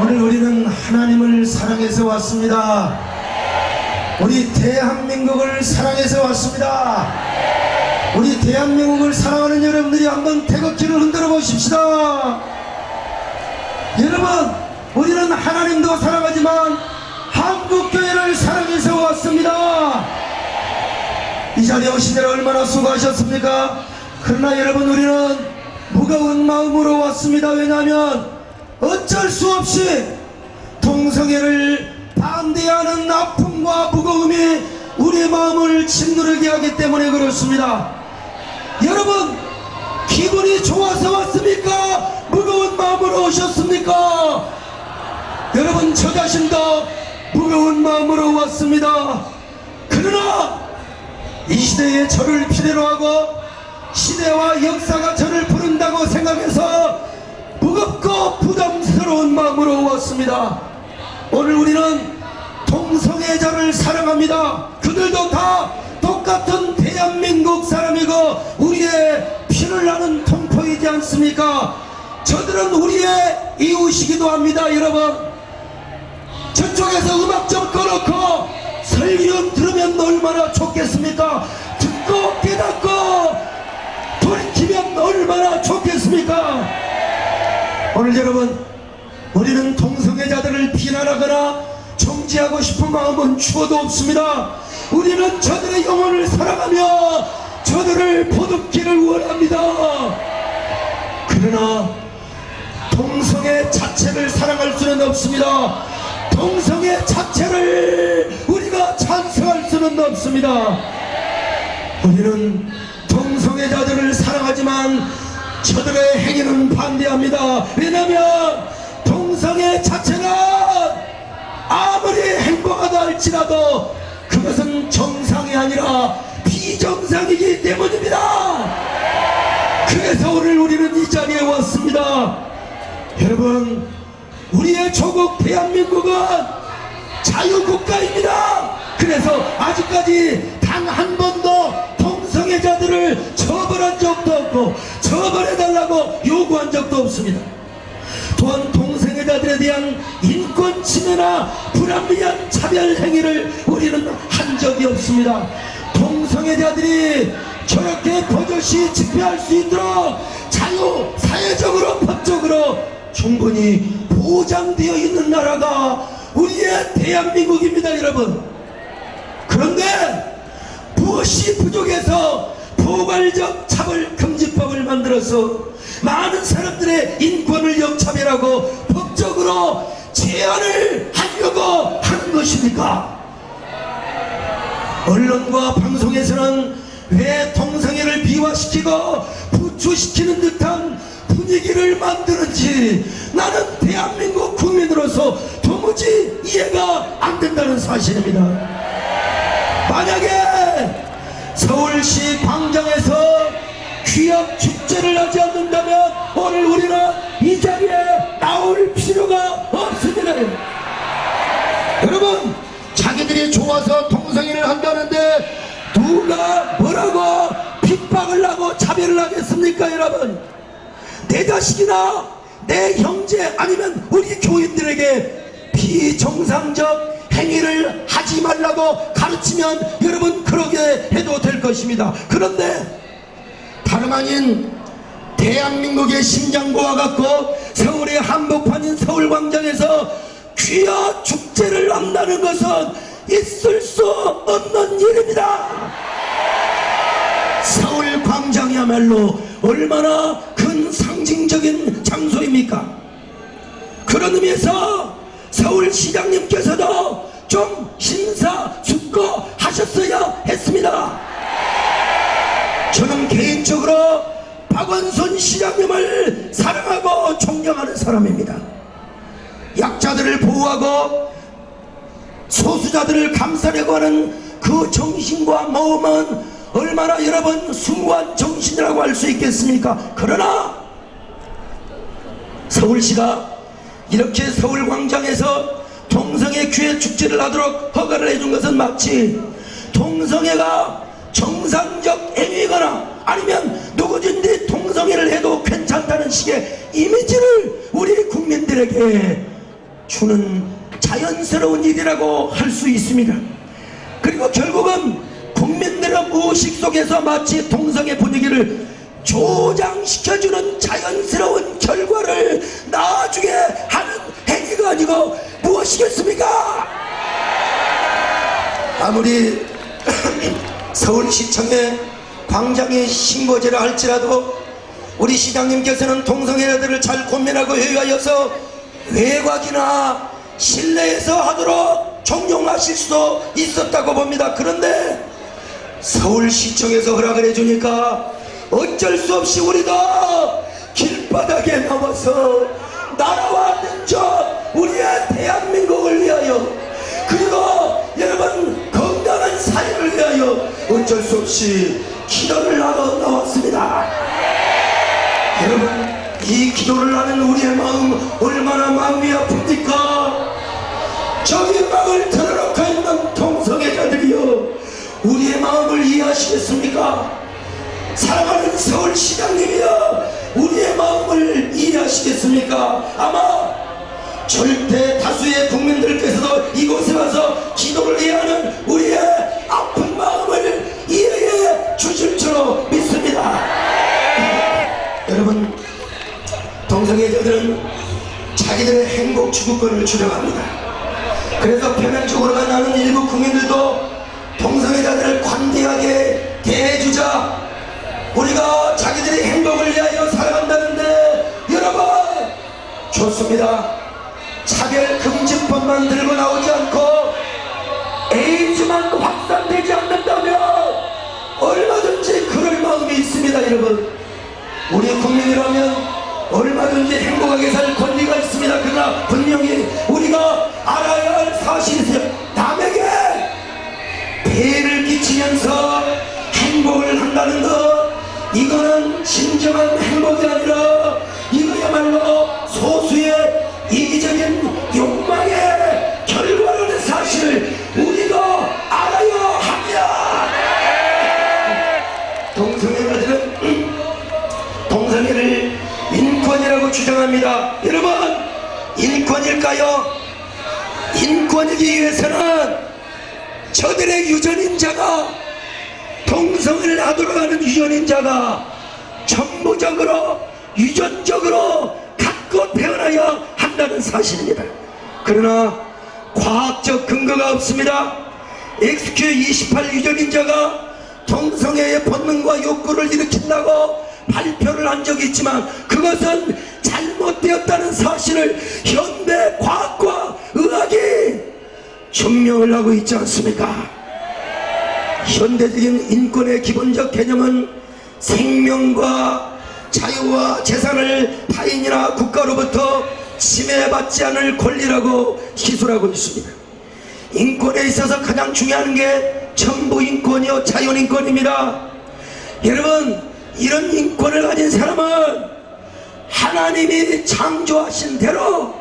오늘 우리는 하나님을 사랑해서 왔습니다. 우리 대한민국을 사랑해서 왔습니다. 우리 대한민국을 사랑하는 여러분들이 한번 태극기를 흔들어 보십시다. 여러분, 우리는 하나님도 사랑하지만 한국교회를 사랑해서 왔습니다. 이 자리에 오시느라 얼마나 수고하셨습니까? 그러나 여러분, 우리는 무거운 마음으로 왔습니다. 왜냐하면 어쩔 수 없이 동성애를 반대하는 아픔과 무거움이 우리의 마음을 짓누르게 하기 때문에 그렇습니다. 여러분, 기분이 좋아서 왔습니까? 무거운 마음으로 오셨습니까? 여러분, 저 자신도 무거운 마음으로 왔습니다. 그러나 이 시대에 저를 필요로 하고 시대와 역사가 저를 부른다고 생각해서 무겁고 부담스러운 마음으로 왔습니다. 오늘 우리는 동성애자를 사랑합니다. 그들도 다 똑같은 대한민국 사람이고 우리의 피를 나는 동포이지 않습니까? 저들은 우리의 이웃이기도 합니다. 여러분, 저쪽에서 음악 좀 꺼놓고 설교 들으면 얼마나 좋겠습니까? 듣고 깨닫고 돌이키면 얼마나 좋겠습니까? 오늘 여러분, 우리는 동성애자들을 비난하거나 정지하고 싶은 마음은 추워도 없습니다. 우리는 저들의 영혼을 사랑하며 저들을 보듬기를 원합니다. 그러나 동성애 자체를 사랑할 수는 없습니다. 동성애 자체를 우리가 찬성할 수는 없습니다. 우리는 동성애자들을 사랑하지만 저들의 행위는 반대합니다. 왜냐하면 동성애 자체가 아무리 행복하다 할지라도 그것은 정상이 아니라 비정상이기 때문입니다. 그래서 오늘 우리는 이 자리에 왔습니다. 여러분, 우리의 조국 대한민국은 자유국가입니다. 그래서 아직까지 단 한 번도 동성애자들을 처벌한 적도 없고 처벌해달라고 요구한 적도 없습니다. 또한 동성애자들에 대한 인권 침해나 불합리한 차별 행위를 우리는 한 적이 없습니다. 동성애자들이 저렇게 버젓이 집회할 수 있도록 자유, 사회적으로, 법적으로 충분히 보장되어 있는 나라가 우리의 대한민국입니다. 여러분, 그런데 무엇이 부족해서 포괄적 차별금지법을 만들어서 많은 사람들의 인권을 역차별하고 법적으로 제한을 하려고 하는 것입니까? 언론과 방송에서는 왜 동성애를 비화시키고 부추시키는 듯한 분위기를 만드는지 나는 대한민국 국민으로서 도무지 이해가 안 된다는 사실입니다. 만약에 서울시 광장에서 귀합 축제를 하지 않는다면 오늘 우리는 이 자리에 나올 필요가 없습니다. 여러분, 자기들이 좋아서 동성애를 한다는데 누가 뭐라고 핍박을 하고 차별을 하겠습니까? 여러분, 내 자식이나 내 형제 아니면 우리 교인들에게 비정상적 행위를 하지 말라고 가르치면 여러분 그러게 해도 될 것입니다. 그런데 다름 아닌 대한민국의 심장부와 같고 서울의 한복판인 서울광장에서 귀화 축제를 한다는 것은 있을 수 없는 일입니다. 서울광장이야말로 얼마나 큰 상징적인 장소입니까? 그런 의미에서 서울시장님께서도 좀 심사숙고하셨어야 했습니다. 저는 개인적으로 박원순 시장님을 사랑하고 존경하는 사람입니다. 약자들을 보호하고 소수자들을 감싸려고 하는 그 정신과 마음은 얼마나 여러분 숭고한 정신이라고 할 수 있겠습니까? 그러나 서울시가 이렇게 서울광장에서 동성애 귀회 축제를 하도록 허가를 해준 것은 마치 동성애가 정상적 행위거나 아니면 누구든지 동성애를 해도 괜찮다는 식의 이미지를 우리 국민들에게 주는 자연스러운 일이라고 할 수 있습니다. 그리고 결국은 국민들의 무의식 속에서 마치 동성애 분위기를 조장시켜주는 자연스러운 결과를 나중에 하는 행위가 아니고 무엇이겠습니까? 아무리 서울시청의 광장의 신고제라 할지라도 우리 시장님께서는 동성애자들을 잘 고민하고 회의하여서 외곽이나 실내에서 하도록 종용하실 수도 있었다고 봅니다. 그런데 서울시청에서 허락을 해주니까 어쩔 수 없이 우리도 길바닥에 나와서 나라와 민족 우리의 대한민국을 위하여 그리고 여러분 건강한 사회를 위하여 어쩔 수 없이 기도를 하러 나왔습니다. 여러분 이 기도를 하는 우리의 마음 얼마나 마음이 아픕니까? 저기 음악을 틀어놓고 있는 동성애자들이여 우리의 마음을 이해하시겠습니까? 사랑하는 서울시장님이여 우리의 마음을 이해하시겠습니까? 아마 절대 다수의 국민들께서도 이곳에 와서 기도를 해야 하는 우리의 아픈 마음을 이해해 주실 줄로 믿습니다. 여러분 동성애자들은 자기들의 행복 추구권을 주장합니다. 그래서 표면적으로 만나는 일부 국민들도 동성애자들을 관대하게 대해주자 우리가 자기들의 행복을 위하여 살아간다는데 여러분 좋습니다. 차별금지법만 들고 나오지 않고 에이즈만 확산되지 않는다면 얼마든지 그럴 마음이 있습니다. 여러분 우리 국민이라면 얼마든지 행복하게 살 권리가 있습니다. 그러나 분명히 우리가 알아야 할 사실이 있어요. 남에게 폐해를 끼치면서 행복을 한다는 것 이거는 진정한 행복이 아니라 이거야말로 소수의 이기적인 욕망의 결과라는 사실을 우리가 알아야 합니다. 동성애자들은 동성애를 인권이라고 주장합니다. 여러분 인권일까요? 인권이기 위해서는 저들의 유전인자가 동성애를 하도록 하는 유전인자가 전부적으로 유전적으로 갖고 태어나야 한다는 사실입니다. 그러나 과학적 근거가 없습니다. XQ28 유전인자가 동성애의 본능과 욕구를 일으킨다고 발표를 한 적이 있지만 그것은 잘못되었다는 사실을 현대 과학과 의학이 증명을 하고 있지 않습니까? 현대적인 인권의 기본적 개념은 생명과 자유와 재산을 타인이나 국가로부터 침해받지 않을 권리라고 기술하고 있습니다. 인권에 있어서 가장 중요한 게 전부 인권이요 자연인권입니다. 여러분 이런 인권을 가진 사람은 하나님이 창조하신 대로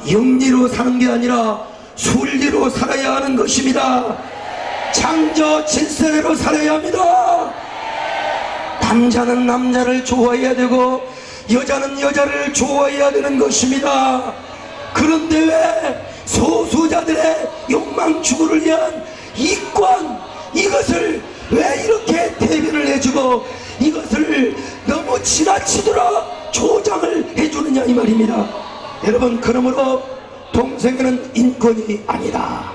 영리로 사는 게 아니라 순리로 살아야 하는 것입니다. 창조 질서대로 살아야 합니다. 남자는 남자를 좋아해야 되고 여자는 여자를 좋아해야 되는 것입니다. 그런데 왜 소수자들의 욕망 추구를 위한 이권 이것을 왜 이렇게 대변을 해주고 이것을 너무 지나치도록 조장을 해주느냐 이 말입니다. 여러분 그러므로 동성애는 인권이 아니다.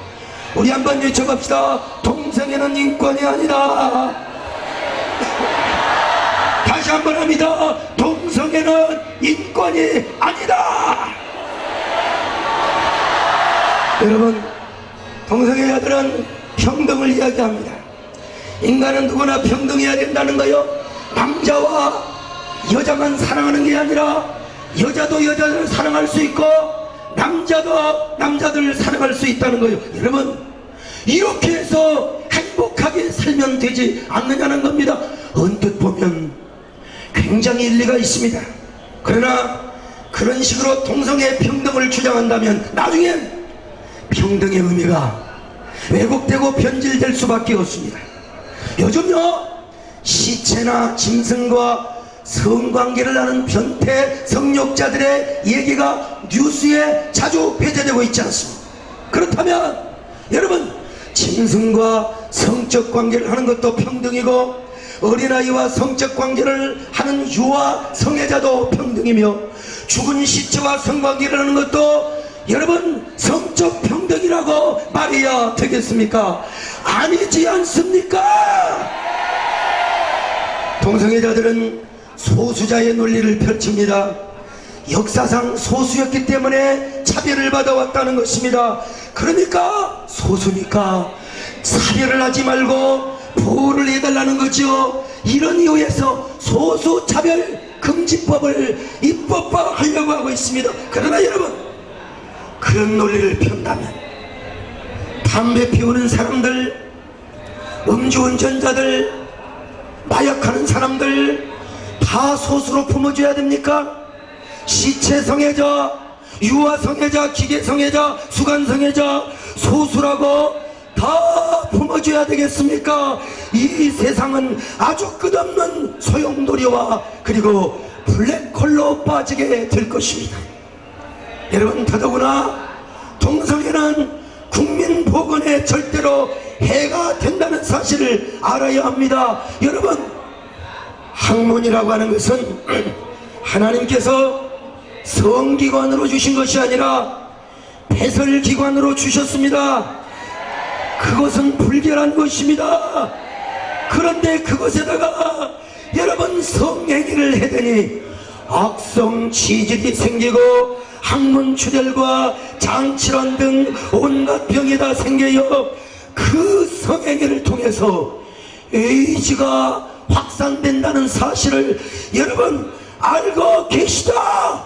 우리 한번 외쳐봅시다. 동성애는 인권이 아니다. 다시 한번 합니다. 동성애는 인권이 아니다. 여러분 동성애자들은 평등을 이야기합니다. 인간은 누구나 평등해야 된다는 거요. 남자와 여자만 사랑하는 게 아니라 여자도 여자를 사랑할 수 있고 남자도 남자들을 사랑할 수 있다는 거예요. 여러분 이렇게 해서 행복하게 살면 되지 않느냐는 겁니다. 언뜻 보면 굉장히 일리가 있습니다. 그러나 그런 식으로 동성애 평등을 주장한다면 나중엔 평등의 의미가 왜곡되고 변질될 수밖에 없습니다. 요즘요 시체나 짐승과 성관계를 하는 변태 성욕자들의 얘기가 뉴스에 자주 배제되고 있지 않습니까? 그렇다면 여러분, 짐승과 성적 관계를 하는 것도 평등이고 어린아이와 성적 관계를 하는 유아 성애자도 평등이며 죽은 시체와 성관계를 하는 것도 여러분 성적 평등이라고 말해야 되겠습니까? 아니지 않습니까? 동성애자들은 소수자의 논리를 펼칩니다. 역사상 소수였기 때문에 차별을 받아왔다는 것입니다. 그러니까 소수니까 차별을 하지 말고 보호를 해달라는 거죠. 이런 이유에서 소수차별 금지법을 입법화하려고 하고 있습니다. 그러나 여러분, 그런 논리를 편다면 담배 피우는 사람들, 음주운전자들, 마약하는 사람들 다 소수로 품어줘야 됩니까? 시체 성애자, 유아 성애자, 기계 성애자, 수간 성애자 소수라고 다 품어줘야 되겠습니까? 이 세상은 아주 끝없는 소용돌이와 그리고 블랙홀로 빠지게 될 것입니다. 여러분, 더더구나 동성애는 국민 보건에 절대로 해가 된다는 사실을 알아야 합니다. 여러분, 학문이라고 하는 것은 하나님께서 성기관으로 주신 것이 아니라 배설기관으로 주셨습니다. 그것은 불결한 것입니다. 그런데 그것에다가 여러분 성행위를 해대니 악성 지질이 생기고 항문출혈과 장질환 등 온갖 병이 다 생겨요. 그 성행위를 통해서 에이즈가 확산된다는 사실을 여러분 알고 계시다.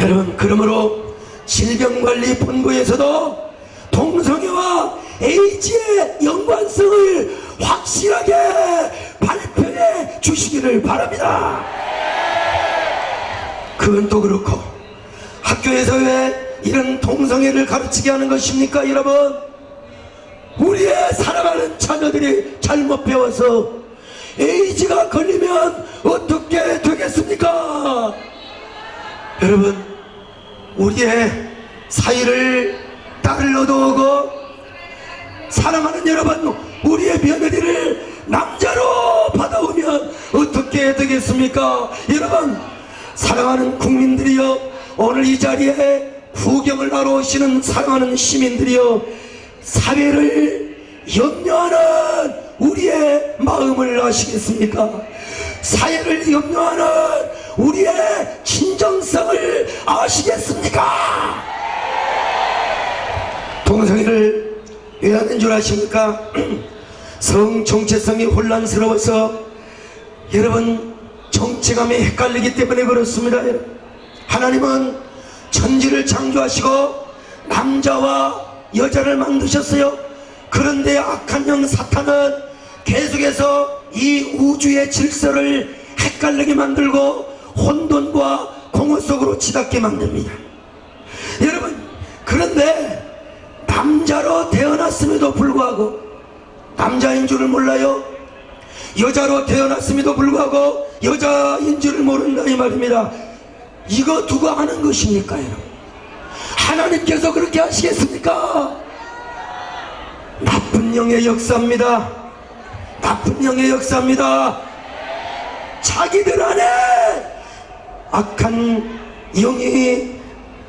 여러분, 그러므로 질병관리본부에서도 동성애와 에이즈의 연관성을 확실하게 발표해 주시기를 바랍니다. 그건 또 그렇고 학교에서 왜 이런 동성애를 가르치게 하는 것입니까? 여러분, 우리의 사랑하는 자녀들이 잘못 배워서 에이즈가 걸리면 어떻게 되겠습니까? 여러분, 우리의 사이를 딸을 얻어오고 사랑하는 여러분, 우리의 며느리를 남자로 받아오면 어떻게 되겠습니까? 여러분, 사랑하는 국민들이여, 오늘 이 자리에 구경을 하러 오시는 사랑하는 시민들이여, 사회를 염려하는 우리의 마음을 아시겠습니까? 사회를 염려하는 우리의 진정성을 아시겠습니까? 동성애를 왜 하는 줄 아십니까? 성 정체성이 혼란스러워서 여러분 정체감이 헷갈리기 때문에 그렇습니다. 하나님은 천지를 창조하시고 남자와 여자를 만드셨어요. 그런데 악한 영 사탄은 계속해서 이 우주의 질서를 헷갈리게 만들고 혼돈과 공허 속으로 치닫게 만듭니다. 여러분, 그런데 남자로 태어났음에도 불구하고 남자인 줄을 몰라요. 여자로 태어났음에도 불구하고 여자인 줄을 모른다 이 말입니다. 이거 누가 하는 것입니까? 여러분, 하나님께서 그렇게 하시겠습니까? 나쁜 영의 역사입니다. 나쁜 영의 역사입니다. 자기들 안에 악한 영이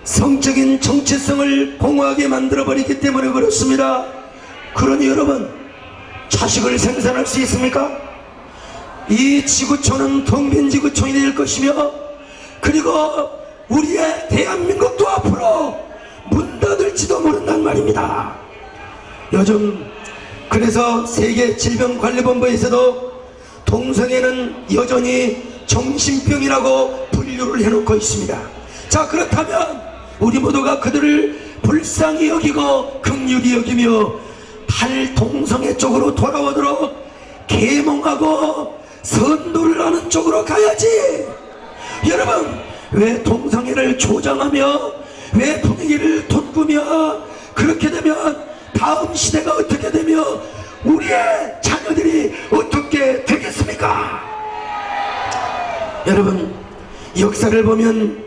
성적인 정체성을 공허하게 만들어버리기 때문에 그렇습니다. 그러니 여러분, 자식을 생산할 수 있습니까? 이 지구촌은 텅빈 지구촌이 될 것이며, 그리고 우리의 대한민국도 앞으로 문 닫을지도 모른단 말입니다. 요즘 그래서 세계질병관리본부에서도 동성애는 여전히 정신병이라고 분류를 해놓고 있습니다. 자, 그렇다면 우리 모두가 그들을 불쌍히 여기고 긍휼히 여기며 탈동성애 쪽으로 돌아오도록 계몽하고 선도를 하는 쪽으로 가야지. 여러분, 왜 동성애를 조장하며 왜 분위기를 돋구며 그렇게 되면 다음 시대가 어떻게 되며 우리의 자녀들이 어떻게 되겠습니까? 여러분, 역사를 보면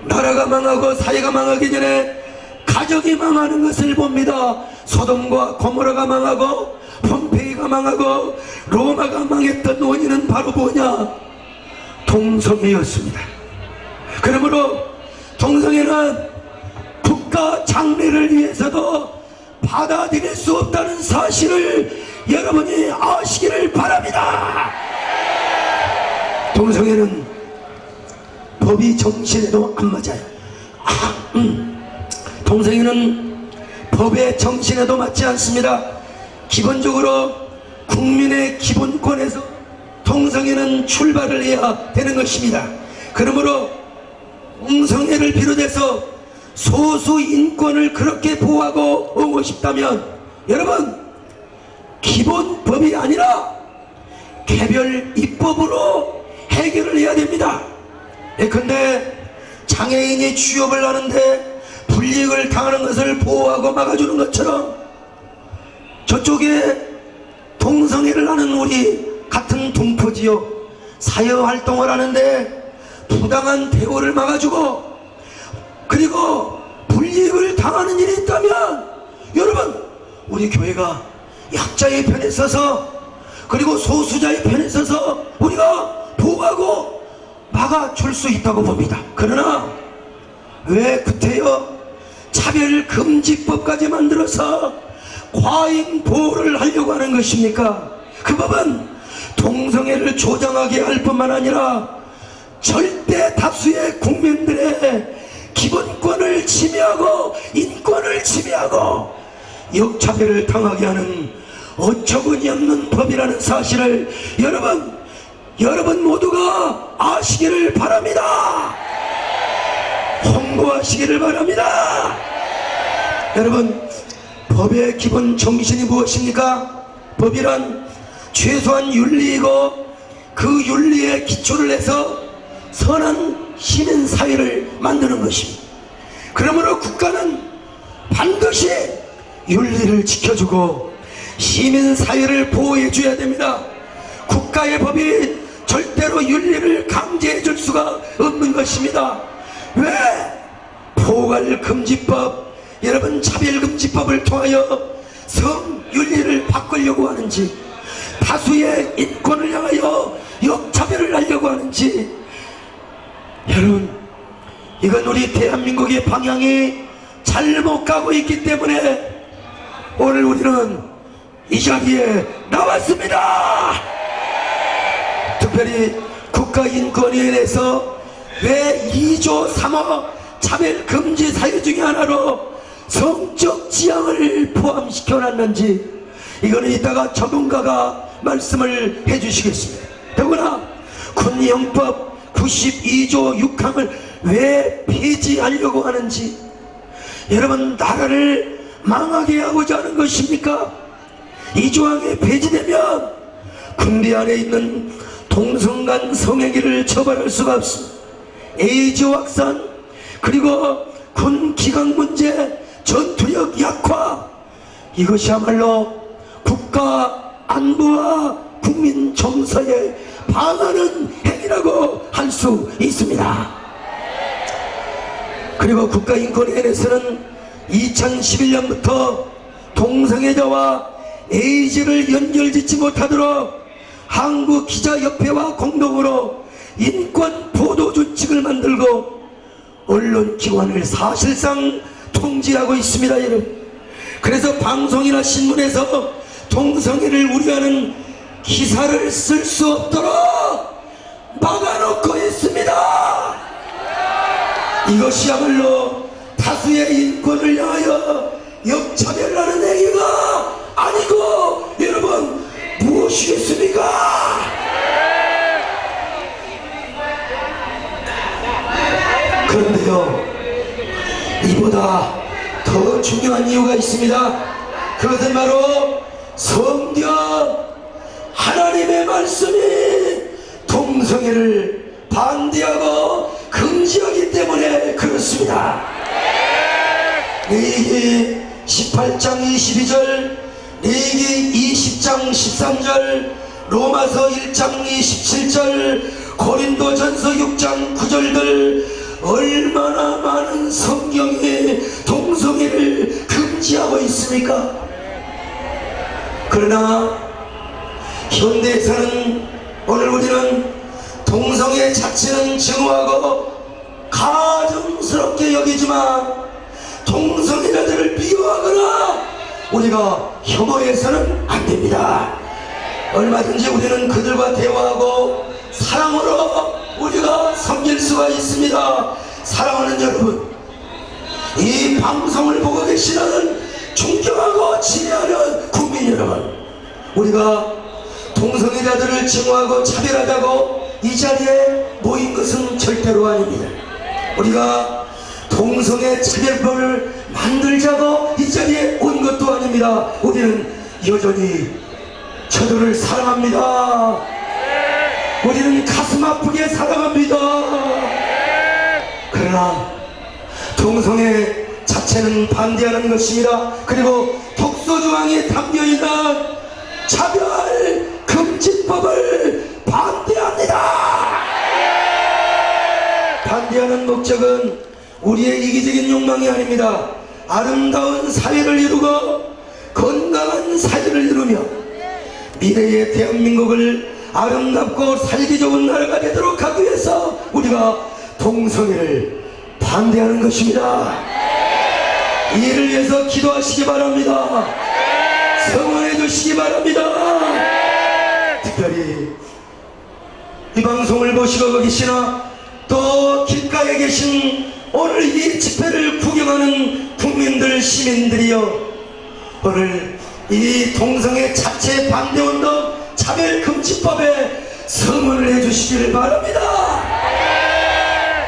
나라가 망하고 사회가 망하기 전에 가족이 망하는 것을 봅니다. 소돔과 고모라가 망하고 폼페이가 망하고 로마가 망했던 원인은 바로 뭐냐? 동성애였습니다. 그러므로 동성애는 국가 장래를 위해서도 받아들일 수 없다는 사실을 여러분이 아시기를 바랍니다. 동성애는 법이 정신에도 안 맞아요. 동성애는 법의 정신에도 맞지 않습니다. 기본적으로 국민의 기본권에서 동성애는 출발을 해야 되는 것입니다. 그러므로 동성애를 비롯해서 소수 인권을 그렇게 보호하고 오고 싶다면 여러분, 기본법이 아니라 개별 입법으로 해결을 해야 됩니다. 예컨대 장애인이 취업을 하는데 불이익을 당하는 것을 보호하고 막아주는 것처럼 저쪽에 동성애를 하는 우리 같은 동포지요, 사회활동을 하는데 부당한 대우를 막아주고 그리고 불이익을 당하는 일이 있다면 여러분, 우리 교회가 약자의 편에 서서 그리고 소수자의 편에 서서 우리가 보호하고 막아줄 수 있다고 봅니다. 그러나 왜 그때요 차별금지법까지 만들어서 과잉 보호를 하려고 하는 것입니까? 그 법은 동성애를 조장하게 할 뿐만 아니라 절대 다수의 국민들의 기본권을 침해하고 인권을 침해하고 역차별을 당하게 하는 어처구니 없는 법이라는 사실을 여러분 모두가 아시기를 바랍니다. 홍보하시기를 바랍니다. 여러분, 법의 기본 정신이 무엇입니까? 법이란 최소한 윤리이고 그 윤리에 기초를 해서 선한 시민사회를 만드는 것입니다. 그러므로 국가는 반드시 윤리를 지켜주고 시민사회를 보호해줘야 됩니다. 국가의 법이 절대로 윤리를 강제해줄 수가 없는 것입니다. 왜? 포괄금지법, 여러분 차별금지법을 통하여 성윤리를 바꾸려고 하는지, 다수의 인권을 향하여 역차별을 하려고 하는지, 여러분, 이건 우리 대한민국의 방향이 잘못 가고 있기 때문에 오늘 우리는 이 자리에 나왔습니다. 특별히 국가인권위원회에서 왜 2조 3호 차별금지 사유 중에 하나로 성적 지향을 포함시켜 놨는지 이거는 이따가 전문가가 말씀을 해주시겠습니다. 더구나 군형법 92조 6항을 왜 폐지하려고 하는지, 여러분 나라를 망하게 하고자 하는 것입니까? 이 조항이 폐지되면 군대 안에 있는 동성간 성행위를 처벌할 수가 없습니다. 에이즈 확산, 그리고 군 기강 문제, 전투력 약화, 이것이야말로 국가 안보와 국민 정서에 반하는 행위라고 할 수 있습니다. 그리고 국가인권위원회에서는 2011년부터 동성애자와 에이즈를 연결짓지 못하도록 한국기자협회와 공동으로 인권 보도 준칙을 만들고 언론기관을 사실상 통제하고 있습니다. 여러분, 그래서 방송이나 신문에서 동성애를 우려하는 기사를 쓸 수 없도록 막아놓고 있습니다. 이것이야말로 다수의 인권을 향하여 역차별하는 행위가 아니고 여러분 무엇이겠습니까? 그런데요, 이보다 더 중요한 이유가 있습니다. 그것은 바로 성경 하나님의 말씀이 동성애를 반대하고 금지하기 때문에 그렇습니다. 레위기 18장 22절, 레위기 20장 13절, 로마서 1장 27절, 고린도전서 6장 9절들 얼마나 많은 성경에 동성애를 금지하고 있습니까? 그러나 현대에서는 오늘 우리는 동성애 자체는 증오하고 가증스럽게 여기지만 동성애자들을 미워하거나 우리가 혐오해서는 안 됩니다. 얼마든지 우리는 그들과 대화하고 사랑으로 우리가 섬길 수가 있습니다. 사랑하는 여러분, 이 방송을 보고 계시는 존경하고 지혜하는 국민 여러분, 우리가 동성애자들을 증오하고 차별하자고 이 자리에 모인 것은 절대로 아닙니다. 우리가 동성애 차별법을 만들자고 이 자리에 온 것도 아닙니다. 우리는 여전히 저들을 사랑합니다. 우리는 가슴 아프게 사랑합니다. 그러나 동성애 자체는 반대하는 것입니다. 그리고 독소조항에 담겨있는 차별 금지법을 반대합니다. 반대하는 목적은 우리의 이기적인 욕망이 아닙니다. 아름다운 사회를 이루고 건강한 사회를 이루며 미래의 대한민국을 아름답고 살기 좋은 나라가 되도록 하기 위해서 우리가 동성애를 반대하는 것입니다. 이를 위해서 기도하시기 바랍니다. 성원해 주시기 바랍니다. 특별히 이 방송을 보시고 계시나 또 길가에 계신 오늘 이 집회를 구경하는 국민들, 시민들이여, 오늘 이 동성애 자체 반대운동 차별금지법에 서문을 해주시기를 바랍니다.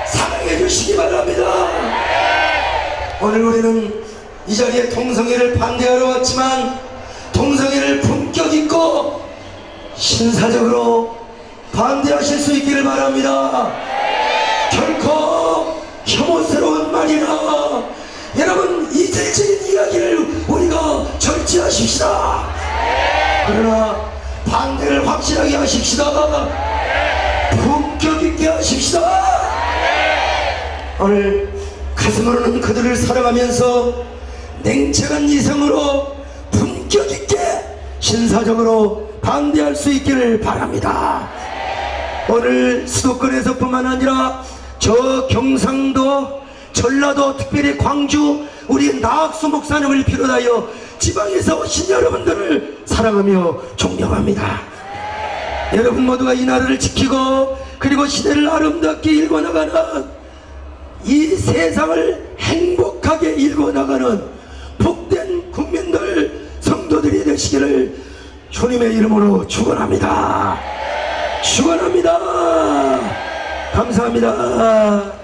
사랑해 주시기 바랍니다. 오늘 우리는 이 자리에 동성애를 반대하러 왔지만 동성애를 품격 있고 신사적으로 반대하실 수 있기를 바랍니다. 결코 혐오스러운 말이나 여러분 이질적인 이야기를 우리가 절제하십시다. 그러나 반대를 확실하게 하십시다. 품격 있게 하십시다. 오늘 가슴으로는 그들을 사랑하면서 냉철한 이성으로 품격 있게 신사적으로 반대할 수 있기를 바랍니다. 오늘 수도권에서 뿐만 아니라 저 경상도, 전라도, 특별히 광주 우리 나학수 목사님을 비롯하여 지방에서 오신 여러분들을 사랑하며 존경합니다. 여러분 모두가 이 나라를 지키고 그리고 시대를 아름답게 일궈나가는, 이 세상을 행복하게 일궈나가는 복된 국민들, 성도들이 되시기를 주님의 이름으로 축원합니다. 축원합니다. 감사합니다.